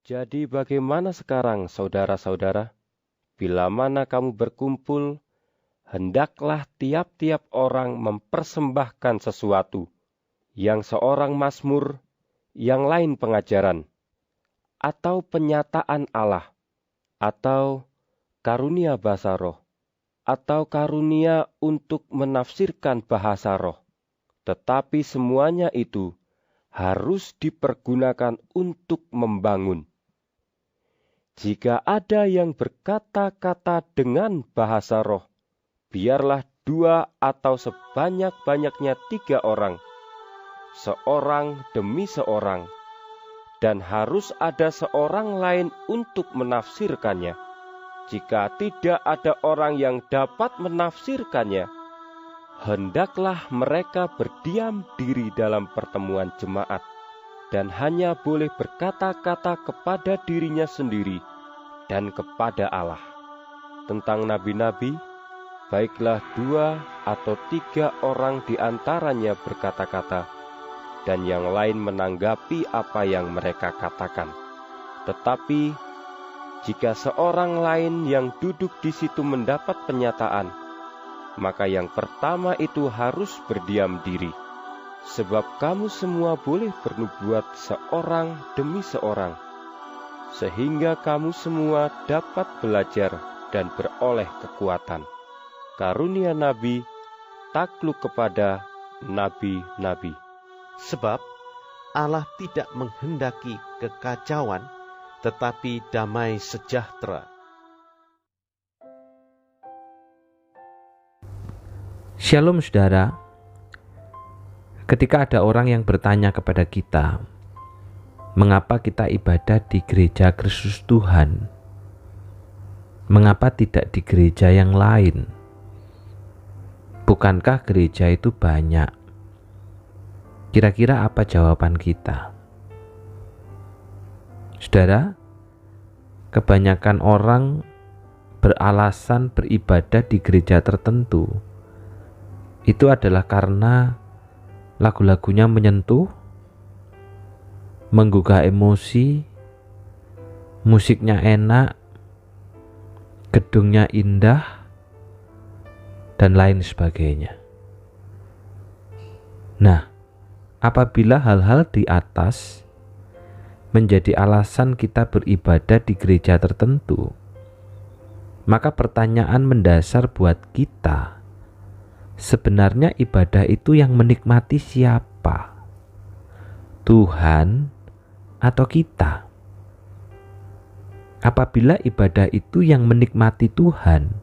Jadi bagaimana sekarang, saudara-saudara? Bila mana kamu berkumpul, hendaklah tiap-tiap orang mempersembahkan sesuatu, yang seorang mazmur, yang lain pengajaran, atau penyataan Allah, atau karunia bahasa roh, atau karunia untuk menafsirkan bahasa roh. Tetapi semuanya itu harus dipergunakan untuk membangun. Jika ada yang berkata-kata dengan bahasa roh, biarlah 2 atau sebanyak-banyaknya 3 orang, seorang demi seorang, dan harus ada seorang lain untuk menafsirkannya. Jika tidak ada orang yang dapat menafsirkannya, hendaklah mereka berdiam diri dalam pertemuan jemaat, dan hanya boleh berkata-kata kepada dirinya sendiri dan kepada Allah. Tentang nabi-nabi, baiklah 2 atau 3 orang di antaranya berkata-kata, dan yang lain menanggapi apa yang mereka katakan. Tetapi jika seorang lain yang duduk di situ mendapat penyataan, maka yang pertama itu harus berdiam diri. Sebab kamu semua boleh bernubuat seorang demi seorang, sehingga kamu semua dapat belajar dan beroleh kekuatan. Karunia nabi takluk kepada nabi-nabi. Sebab Allah tidak menghendaki kekacauan, tetapi damai sejahtera. Shalom saudara. Ketika ada orang yang bertanya kepada kita, mengapa kita ibadah di gereja Kristus Tuhan? Mengapa tidak di gereja yang lain? Bukankah gereja itu banyak? Kira-kira apa jawaban kita? Saudara, kebanyakan orang beralasan beribadah di gereja tertentu. Itu adalah karena lagu-lagunya menyentuh, menggugah emosi, musiknya enak, gedungnya indah, dan lain sebagainya. Nah, apabila hal-hal di atas menjadi alasan kita beribadah di gereja tertentu, maka pertanyaan mendasar buat kita, sebenarnya ibadah itu yang menikmati siapa? Tuhan atau kita? Apabila ibadah itu yang menikmati Tuhan,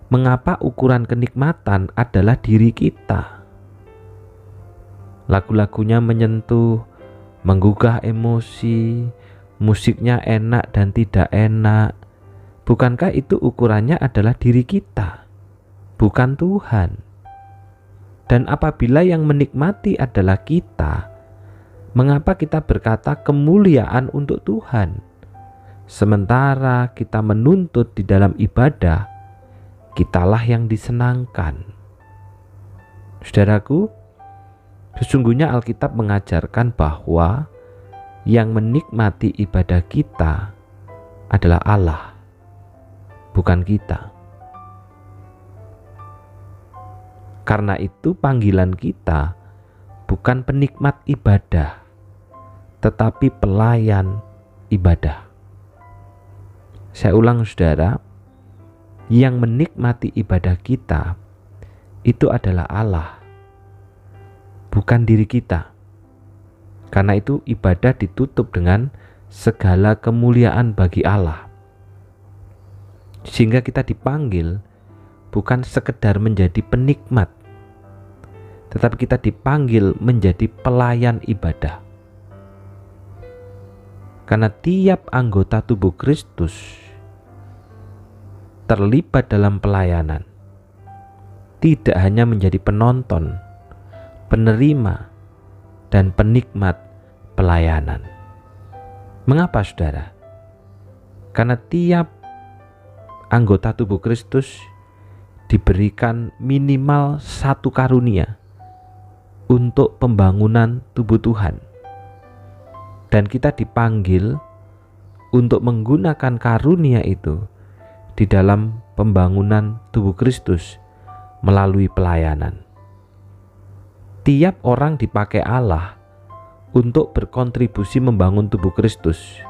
mengapa ukuran kenikmatan adalah diri kita? Lagu-lagunya menyentuh, menggugah emosi, musiknya enak dan tidak enak. Bukankah itu ukurannya adalah diri kita, bukan Tuhan? Dan apabila yang menikmati adalah kita, mengapa kita berkata kemuliaan untuk Tuhan? Sementara kita menuntut di dalam ibadah, kitalah yang disenangkan. Saudaraku, sesungguhnya Alkitab mengajarkan bahwa yang menikmati ibadah kita adalah Allah, bukan kita. Karena itu panggilan kita bukan penikmat ibadah, tetapi pelayan ibadah. Saya ulang saudara, yang menikmati ibadah kita itu adalah Allah, bukan diri kita. Karena itu ibadah ditutup dengan segala kemuliaan bagi Allah. Sehingga kita dipanggil bukan sekedar menjadi penikmat, tetapi kita dipanggil menjadi pelayan ibadah. Karena tiap anggota tubuh Kristus terlibat dalam pelayanan, tidak hanya menjadi penonton, penerima, dan penikmat pelayanan. Mengapa saudara? Karena tiap anggota tubuh Kristus diberikan minimal 1 karunia untuk pembangunan tubuh Tuhan. Dan kita dipanggil untuk menggunakan karunia itu di dalam pembangunan tubuh Kristus melalui pelayanan. Tiap orang dipakai Allah untuk berkontribusi membangun tubuh Kristus,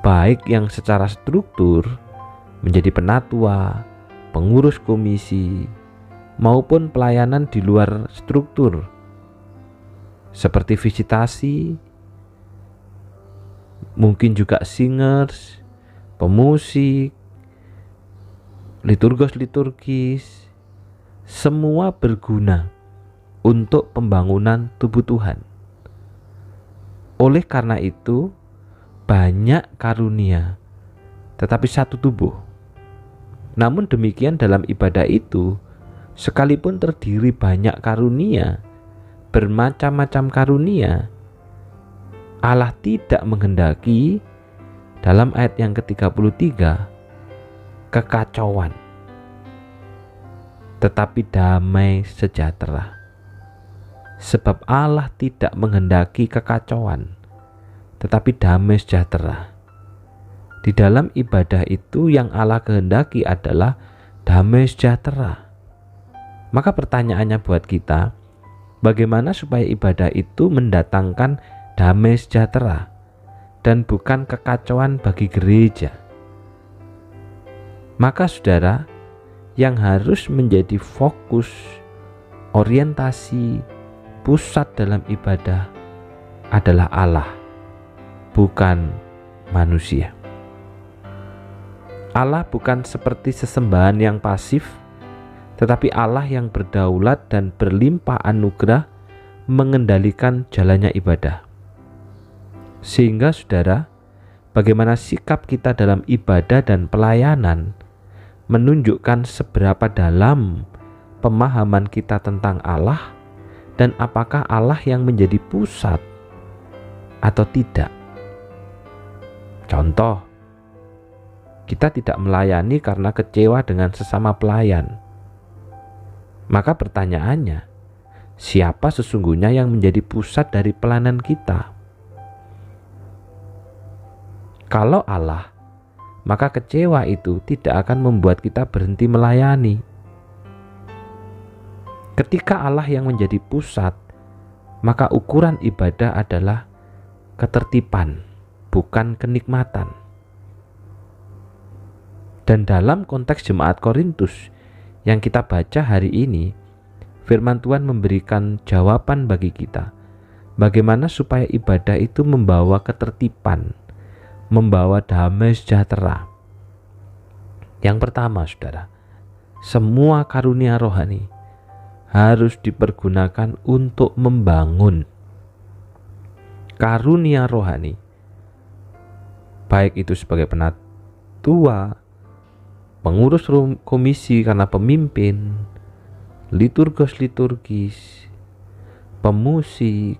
baik yang secara struktur menjadi penatua, pengurus komisi, maupun pelayanan di luar struktur seperti visitasi, mungkin juga singers, pemusik, liturgis, semua berguna untuk pembangunan tubuh Tuhan. Oleh karena itu, banyak karunia, tetapi satu tubuh. Namun demikian dalam ibadah itu, sekalipun terdiri banyak karunia, bermacam-macam karunia, Allah tidak menghendaki dalam ayat yang ke-33 kekacauan, tetapi damai sejahtera. Sebab Allah tidak menghendaki kekacauan, tetapi damai sejahtera. Di dalam ibadah itu yang Allah kehendaki adalah damai sejahtera. Maka pertanyaannya buat kita, bagaimana supaya ibadah itu mendatangkan damai sejahtera dan bukan kekacauan bagi gereja? Maka saudara, yang harus menjadi fokus, orientasi, pusat dalam ibadah adalah Allah, bukan manusia. Allah bukan seperti sesembahan yang pasif, tetapi Allah yang berdaulat dan berlimpah anugerah mengendalikan jalannya ibadah. Sehingga saudara, bagaimana sikap kita dalam ibadah dan pelayanan menunjukkan seberapa dalam pemahaman kita tentang Allah dan apakah Allah yang menjadi pusat atau tidak. Contoh, kita tidak melayani karena kecewa dengan sesama pelayan. Maka pertanyaannya, siapa sesungguhnya yang menjadi pusat dari pelayanan kita? Kalau Allah, maka kecewa itu tidak akan membuat kita berhenti melayani. Ketika Allah yang menjadi pusat, maka ukuran ibadah adalah ketertiban, bukan kenikmatan. Dan dalam konteks jemaat Korintus yang kita baca hari ini, firman Tuhan memberikan jawaban bagi kita, bagaimana supaya ibadah itu membawa ketertiban, membawa damai sejahtera. Yang pertama, saudara, semua karunia rohani harus dipergunakan untuk membangun. Karunia rohani, baik itu sebagai penatua, pengurus komisi karena pemimpin, liturgis, pemusik,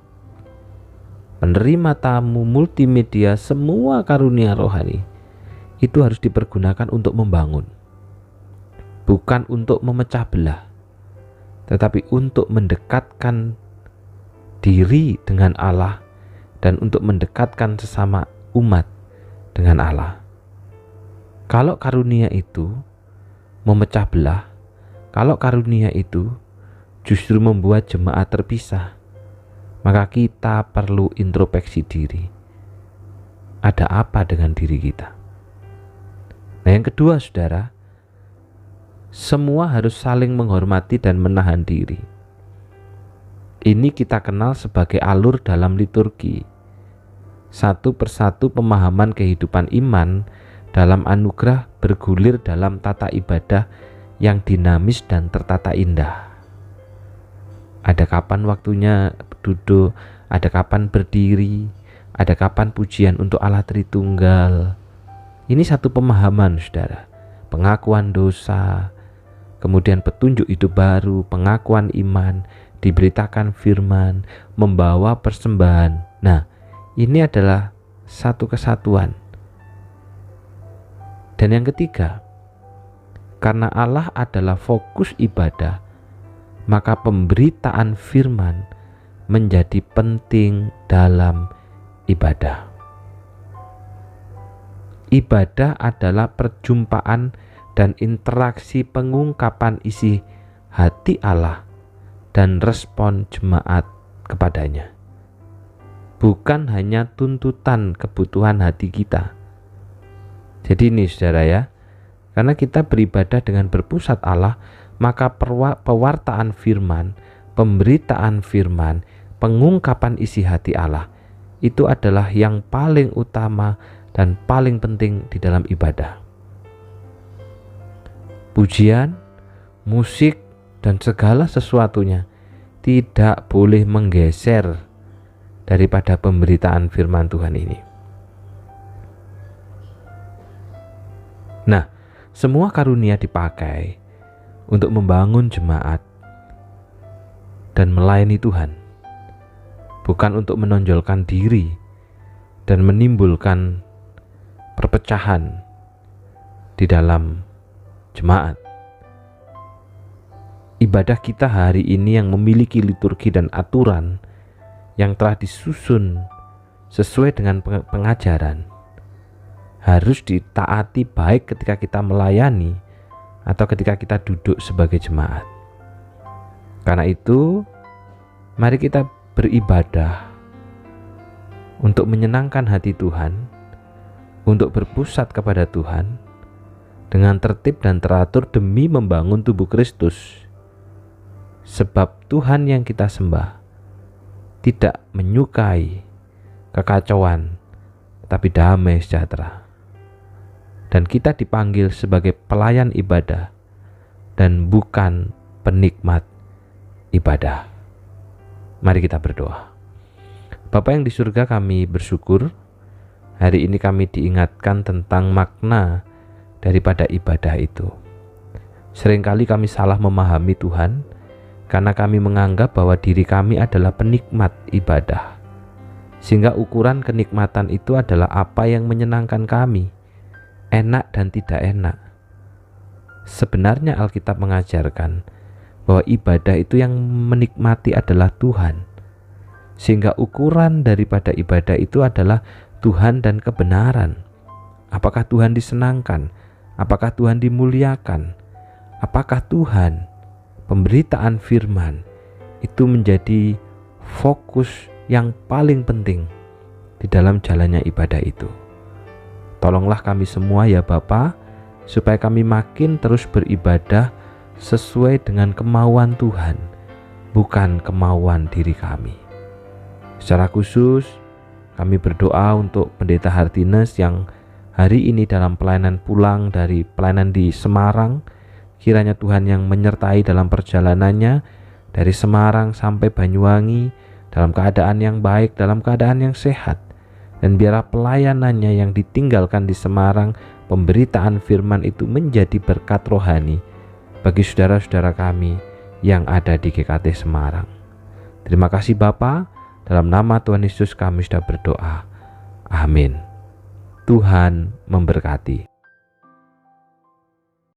penerima tamu, multimedia, semua karunia rohani itu harus dipergunakan untuk membangun, bukan untuk memecah belah, tetapi untuk mendekatkan diri dengan Allah dan untuk mendekatkan sesama umat dengan Allah. Kalau karunia itu memecah belah, kalau karunia itu justru membuat jemaat terpisah, maka kita perlu introspeksi diri. Ada apa dengan diri kita? Nah, yang kedua, saudara, semua harus saling menghormati dan menahan diri. Ini kita kenal sebagai alur dalam liturgi. Satu persatu pemahaman kehidupan iman dalam anugerah bergulir dalam tata ibadah yang dinamis dan tertata indah. Ada kapan waktunya duduk, ada kapan berdiri, ada kapan pujian untuk Allah Tritunggal. Ini satu pemahaman, saudara. Pengakuan dosa, kemudian petunjuk hidup baru, pengakuan iman, diberitakan firman, membawa persembahan. Nah, ini adalah satu kesatuan. Dan yang ketiga, karena Allah adalah fokus ibadah, maka pemberitaan firman menjadi penting dalam ibadah. Ibadah adalah perjumpaan dan interaksi pengungkapan isi hati Allah dan respon jemaat kepadanya. Bukan hanya tuntutan kebutuhan hati kita. Jadi ini saudara ya, karena kita beribadah dengan berpusat Allah, maka pewartaan firman, pemberitaan firman, pengungkapan isi hati Allah itu adalah yang paling utama dan paling penting di dalam ibadah. Pujian, musik, dan segala sesuatunya tidak boleh menggeser daripada pemberitaan firman Tuhan ini. Nah, semua karunia dipakai untuk membangun jemaat dan melayani Tuhan, bukan untuk menonjolkan diri dan menimbulkan perpecahan di dalam jemaat. Ibadah kita hari ini yang memiliki liturgi dan aturan yang telah disusun sesuai dengan pengajaran harus ditaati baik ketika kita melayani atau ketika kita duduk sebagai jemaat. Karena itu, mari kita beribadah untuk menyenangkan hati Tuhan, untuk berpusat kepada Tuhan dengan tertib dan teratur demi membangun tubuh Kristus. Sebab Tuhan yang kita sembah tidak menyukai kekacauan, tapi damai sejahtera. Dan kita dipanggil sebagai pelayan ibadah dan bukan penikmat ibadah. Mari kita berdoa. Bapa yang di surga, kami bersyukur hari ini kami diingatkan tentang makna daripada ibadah itu. Seringkali kami salah memahami Tuhan, karena kami menganggap bahwa diri kami adalah penikmat ibadah, sehingga ukuran kenikmatan itu adalah apa yang menyenangkan kami, enak dan tidak enak. Sebenarnya Alkitab mengajarkan bahwa ibadah itu yang menikmati adalah Tuhan, sehingga ukuran daripada ibadah itu adalah Tuhan dan kebenaran. Apakah Tuhan disenangkan? Apakah Tuhan dimuliakan? Apakah Tuhan, pemberitaan firman itu menjadi fokus yang paling penting di dalam jalannya ibadah itu? Tolonglah kami semua ya Bapa, supaya kami makin terus beribadah sesuai dengan kemauan Tuhan, bukan kemauan diri kami. Secara khusus, kami berdoa untuk Pendeta Hartines yang hari ini dalam pelayanan pulang dari pelayanan di Semarang. Kiranya Tuhan yang menyertai dalam perjalanannya dari Semarang sampai Banyuwangi dalam keadaan yang baik, dalam keadaan yang sehat. Dan biarlah pelayanannya yang ditinggalkan di Semarang, pemberitaan firman itu menjadi berkat rohani bagi saudara-saudara kami yang ada di GKT Semarang. Terima kasih Bapa, dalam nama Tuhan Yesus kami sudah berdoa. Amin. Tuhan memberkati.